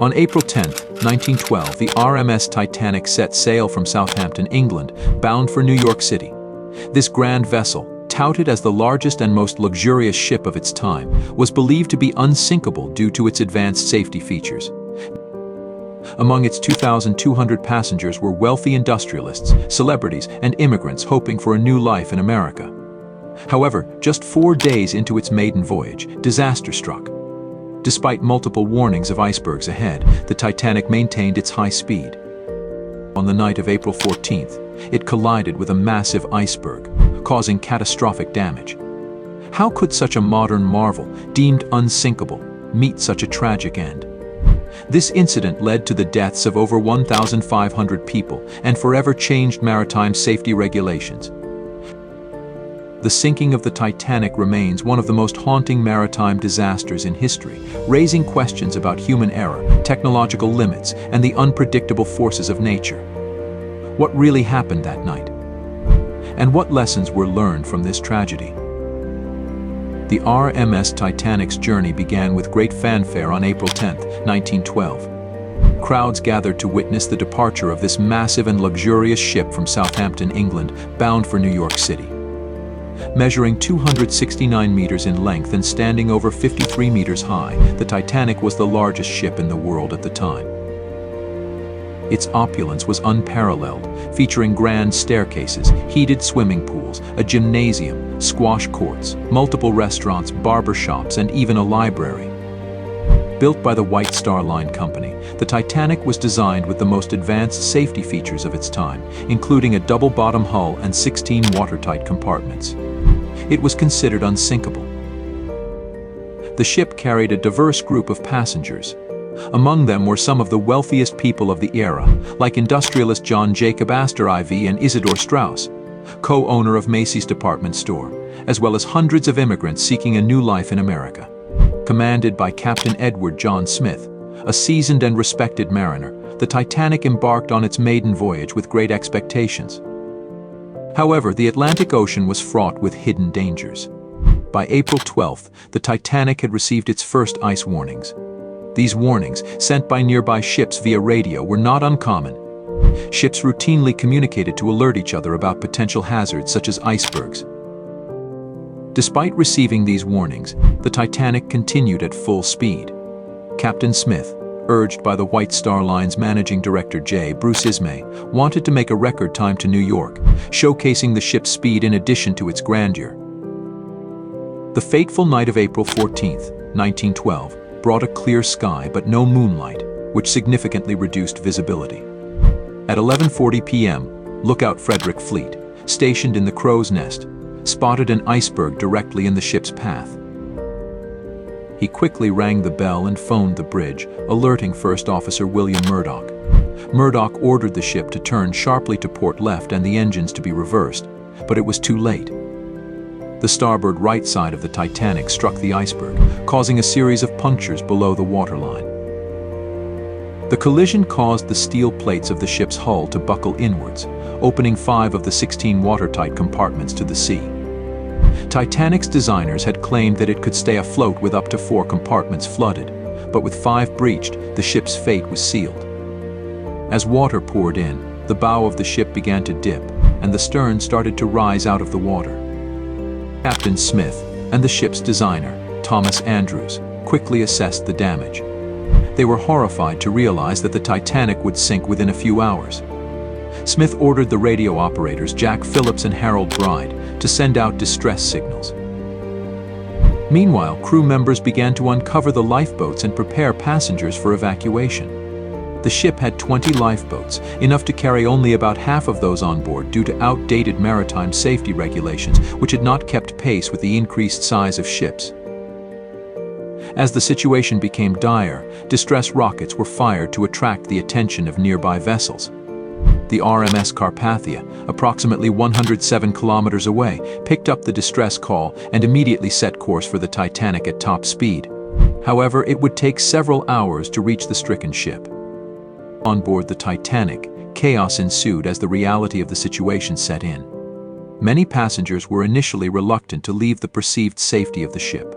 On April 10, 1912, the RMS Titanic set sail from Southampton, England, bound for New York City. This grand vessel, touted as the largest and most luxurious ship of its time, was believed to be unsinkable due to its advanced safety features. Among its 2,200 passengers were wealthy industrialists, celebrities, and immigrants hoping for a new life in America. However, just 4 days into its maiden voyage, disaster struck. Despite multiple warnings of icebergs ahead, the Titanic maintained its high speed. On the night of April 14th, it collided with a massive iceberg, causing catastrophic damage. How could such a modern marvel, deemed unsinkable, meet such a tragic end? This incident led to the deaths of over 1,500 people and forever changed maritime safety regulations. The sinking of the Titanic remains one of the most haunting maritime disasters in history, raising questions about human error, technological limits, and the unpredictable forces of nature. What really happened that night? And what lessons were learned from this tragedy? The RMS Titanic's journey began with great fanfare on April 10, 1912. Crowds gathered to witness the departure of this massive and luxurious ship from Southampton, England, bound for New York City. Measuring 269 meters in length and standing over 53 meters high, the Titanic was the largest ship in the world at the time. Its opulence was unparalleled, featuring grand staircases, heated swimming pools, a gymnasium, squash courts, multiple restaurants, barber shops, and even a library. Built by the White Star Line Company, the Titanic was designed with the most advanced safety features of its time, including a double-bottom hull and 16 watertight compartments. It was considered unsinkable. The ship carried a diverse group of passengers. Among them were some of the wealthiest people of the era, like industrialist John Jacob Astor IV and Isidor Straus, co-owner of Macy's department store, as well as hundreds of immigrants seeking a new life in America. Commanded by Captain Edward John Smith, a seasoned and respected mariner, the Titanic embarked on its maiden voyage with great expectations. However, the Atlantic Ocean was fraught with hidden dangers. By April 12th, the Titanic had received its first ice warnings. These warnings, sent by nearby ships via radio, were not uncommon. Ships routinely communicated to alert each other about potential hazards such as icebergs. Despite receiving these warnings, the Titanic continued at full speed. Captain Smith, urged by the White Star Line's managing director Bruce Ismay, wanted to make a record time to New York, showcasing the ship's speed in addition to its grandeur. The fateful night of April 14, 1912, brought a clear sky but no moonlight, which significantly reduced visibility. At 11:40 p.m., lookout Frederick Fleet, stationed in the Crow's Nest, spotted an iceberg directly in the ship's path. He quickly rang the bell and phoned the bridge, alerting First Officer William Murdoch. Murdoch ordered the ship to turn sharply to port left and the engines to be reversed, but it was too late. The starboard right side of the Titanic struck the iceberg, causing a series of punctures below the waterline. The collision caused the steel plates of the ship's hull to buckle inwards, opening 5 of the 16 watertight compartments to the sea. Titanic's designers had claimed that it could stay afloat with up to 4 compartments flooded, but with 5 breached, the ship's fate was sealed. As water poured in, the bow of the ship began to dip, and the stern started to rise out of the water. Captain Smith and the ship's designer, Thomas Andrews, quickly assessed the damage. They were horrified to realize that the Titanic would sink within a few hours. Smith ordered the radio operators Jack Phillips and Harold Bride to send out distress signals. Meanwhile, crew members began to uncover the lifeboats and prepare passengers for evacuation. The ship had 20 lifeboats, enough to carry only about half of those on board due to outdated maritime safety regulations, which had not kept pace with the increased size of ships. As the situation became dire, distress rockets were fired to attract the attention of nearby vessels. The RMS Carpathia, approximately 107 kilometers away, picked up the distress call and immediately set course for the Titanic at top speed. However, it would take several hours to reach the stricken ship. On board the Titanic, chaos ensued as the reality of the situation set in. Many passengers were initially reluctant to leave the perceived safety of the ship.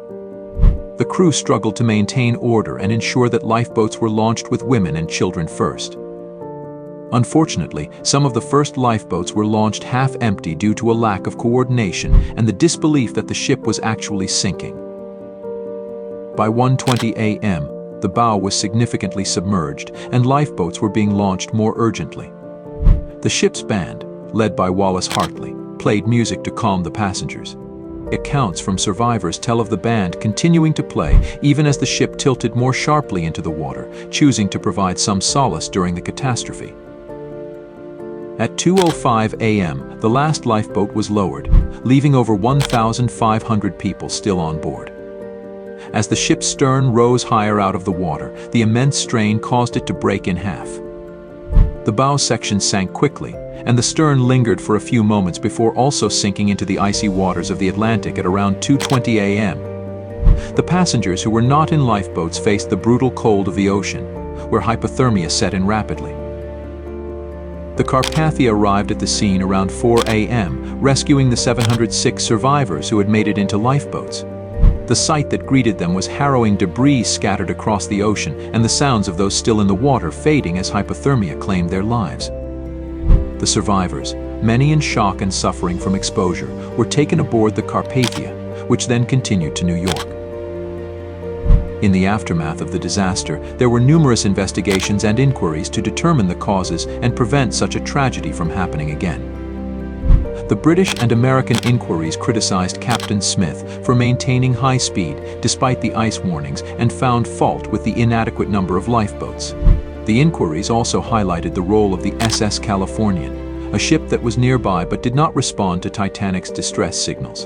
the crew struggled to maintain order and ensure that lifeboats were launched with women and children first. Unfortunately, some of the first lifeboats were launched half-empty due to a lack of coordination and the disbelief that the ship was actually sinking. By 1:20 a.m., the bow was significantly submerged and lifeboats were being launched more urgently. The ship's band, led by Wallace Hartley, played music to calm the passengers. Accounts from survivors tell of the band continuing to play even as the ship tilted more sharply into the water, choosing to provide some solace during the catastrophe. At 2:05 a.m., the last lifeboat was lowered, leaving over 1,500 people still on board. As the ship's stern rose higher out of the water, the immense strain caused it to break in half. The bow section sank quickly, and the stern lingered for a few moments before also sinking into the icy waters of the Atlantic at around 2:20 a.m. The passengers who were not in lifeboats faced the brutal cold of the ocean, where hypothermia set in rapidly. The Carpathia arrived at the scene around 4 a.m., rescuing the 706 survivors who had made it into lifeboats. The sight that greeted them was harrowing debris scattered across the ocean and the sounds of those still in the water fading as hypothermia claimed their lives. The survivors, many in shock and suffering from exposure, were taken aboard the Carpathia, which then continued to New York. In the aftermath of the disaster, there were numerous investigations and inquiries to determine the causes and prevent such a tragedy from happening again. The British and American inquiries criticized Captain Smith for maintaining high speed despite the ice warnings and found fault with the inadequate number of lifeboats. The inquiries also highlighted the role of the SS Californian, a ship that was nearby but did not respond to Titanic's distress signals.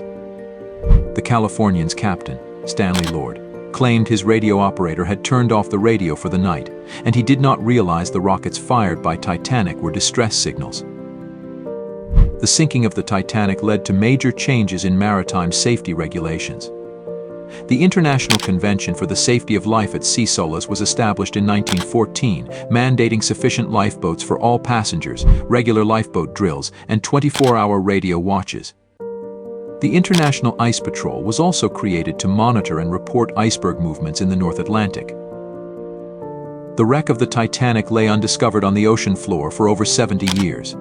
The Californian's captain, Stanley Lord, claimed his radio operator had turned off the radio for the night, and he did not realize the rockets fired by Titanic were distress signals. The sinking of the Titanic led to major changes in maritime safety regulations. The International Convention for the Safety of Life at Sea Solas was established in 1914, mandating sufficient lifeboats for all passengers, regular lifeboat drills, and 24-hour radio watches. The International Ice Patrol was also created to monitor and report iceberg movements in the North Atlantic. The wreck of the Titanic lay undiscovered on the ocean floor for over 70 years.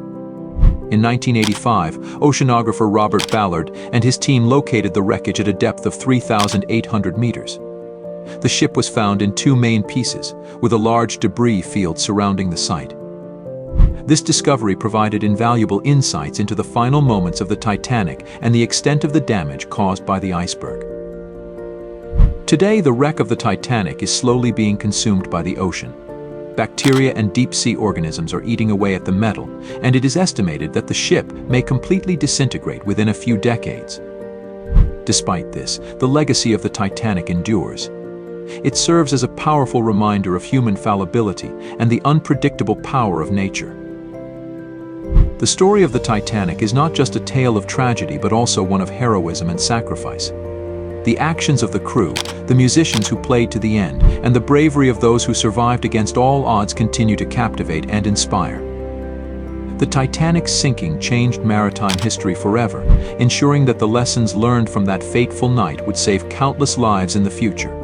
In 1985, oceanographer Robert Ballard and his team located the wreckage at a depth of 3,800 meters. The ship was found in two main pieces, with a large debris field surrounding the site. This discovery provided invaluable insights into the final moments of the Titanic and the extent of the damage caused by the iceberg. Today, the wreck of the Titanic is slowly being consumed by the ocean. Bacteria and deep-sea organisms are eating away at the metal, and it is estimated that the ship may completely disintegrate within a few decades. Despite this, the legacy of the Titanic endures. It serves as a powerful reminder of human fallibility and the unpredictable power of nature. The story of the Titanic is not just a tale of tragedy but also one of heroism and sacrifice. The actions of the crew, the musicians who played to the end, and the bravery of those who survived against all odds continue to captivate and inspire. The Titanic's sinking changed maritime history forever, ensuring that the lessons learned from that fateful night would save countless lives in the future.